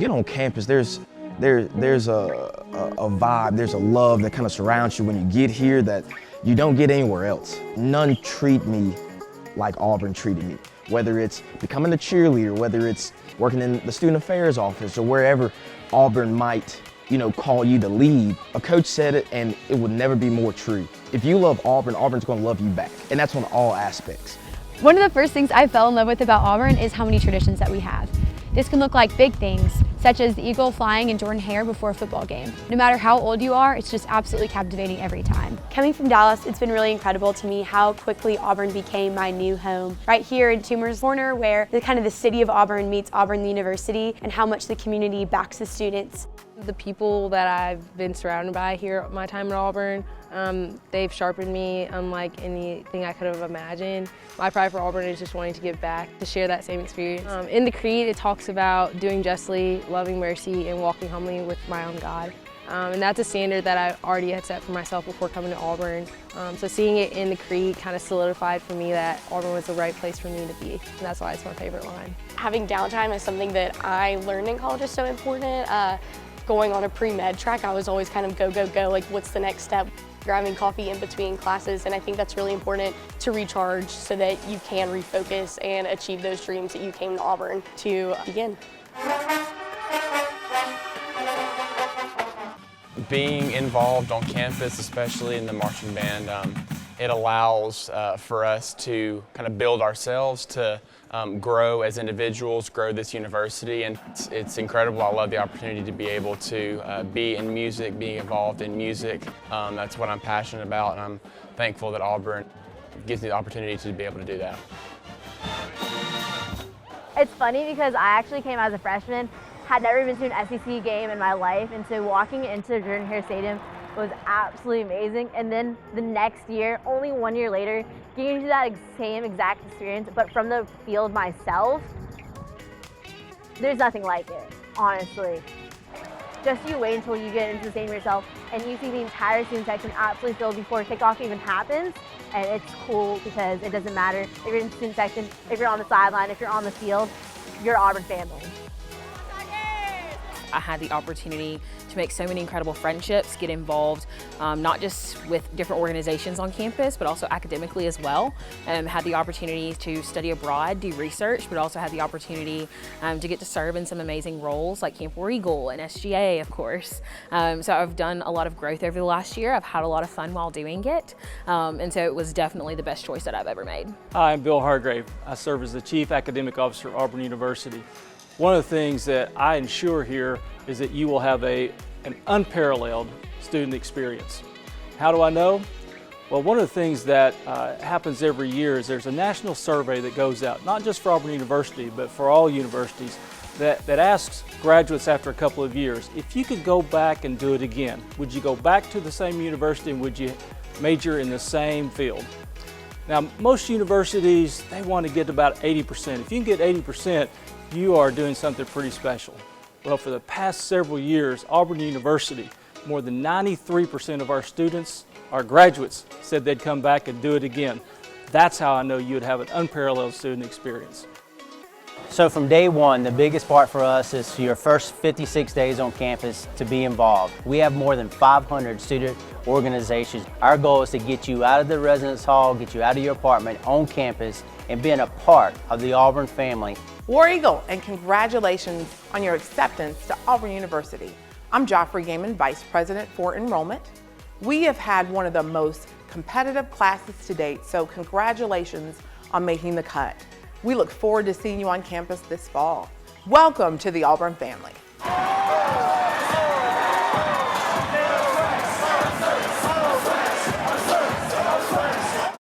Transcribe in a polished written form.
get on campus, there's a vibe, there's a love that kind of surrounds you when you get here that you don't get anywhere else. None treat me like Auburn treated me, whether it's becoming a cheerleader, whether it's working in the student affairs office, or wherever Auburn might, call you to lead. A coach said it, and it would never be more true. If you love Auburn, Auburn's going to love you back, and that's on all aspects. One of the first things I fell in love with about Auburn is how many traditions that we have. This can look like big things, such as the eagle flying in Jordan Hare before a football game. No matter how old you are, it's just absolutely captivating every time. Coming from Dallas, it's been really incredible to me how quickly Auburn became my new home. Right here in Toomer's Corner, where the city of Auburn meets Auburn the University, and how much the community backs the students. The people that I've been surrounded by here at my time at Auburn, they've sharpened me unlike anything I could have imagined. My pride for Auburn is just wanting to give back, to share that same experience. In the Creed, it talks about doing justly, loving mercy, and walking humbly with my own God. And that's a standard that I already had set for myself before coming to Auburn. So seeing it in the Creed kind of solidified for me that Auburn was the right place for me to be. And that's why it's my favorite line. Having downtime is something that I learned in college is so important. Going on a pre-med track, I was always kind of go, go, go, like what's the next step? Grabbing coffee in between classes, and I think that's really important to recharge so that you can refocus and achieve those dreams that you came to Auburn to begin. Being involved on campus, especially in the marching band, it allows for us to kind of build ourselves, to grow as individuals, grow this university, and it's incredible. I love the opportunity to be able to be in music, being involved in music. That's what I'm passionate about, and I'm thankful that Auburn gives me the opportunity to be able to do that. It's funny because I actually came as a freshman, had never been to an SEC game in my life, and so walking into Jordan Hare Stadium was absolutely amazing. And then the next year, only 1 year later, getting into that same exact experience, but from the field myself, there's nothing like it, honestly. Just you wait until you get into the stadium yourself and you see the entire student section absolutely filled before kickoff even happens. And it's cool because it doesn't matter if you're in the student section, if you're on the sideline, if you're on the field, you're Auburn family. I had the opportunity to make so many incredible friendships, get involved not just with different organizations on campus, but also academically as well. Had the opportunity to study abroad, do research, but also had the opportunity to get to serve in some amazing roles like Camp War Eagle and SGA, of course. So I've done a lot of growth over the last year. I've had a lot of fun while doing it. And so it was definitely the best choice that I've ever made. Hi, I'm Bill Hargrave. I serve as the Chief Academic Officer at Auburn University. One of the things that I ensure here is that you will have an unparalleled student experience. How do I know? Well, one of the things that happens every year is there's a national survey that goes out, not just for Auburn University, but for all universities, that asks graduates after a couple of years, if you could go back and do it again, would you go back to the same university and would you major in the same field? Now, most universities, they want to get about 80%. If you can get 80%, you are doing something pretty special. Well, for the past several years, Auburn University, more than 93% of our students, our graduates, said they'd come back and do it again. That's how I know you would have an unparalleled student experience. So from day one, the biggest part for us is your first 56 days on campus to be involved. We have more than 500 student organizations. Our goal is to get you out of the residence hall, get you out of your apartment on campus, and being a part of the Auburn family. War Eagle, and congratulations on your acceptance to Auburn University. I'm Joffrey Gaiman, Vice President for Enrollment. We have had one of the most competitive classes to date, so congratulations on making the cut. We look forward to seeing you on campus this fall. Welcome to the Auburn family.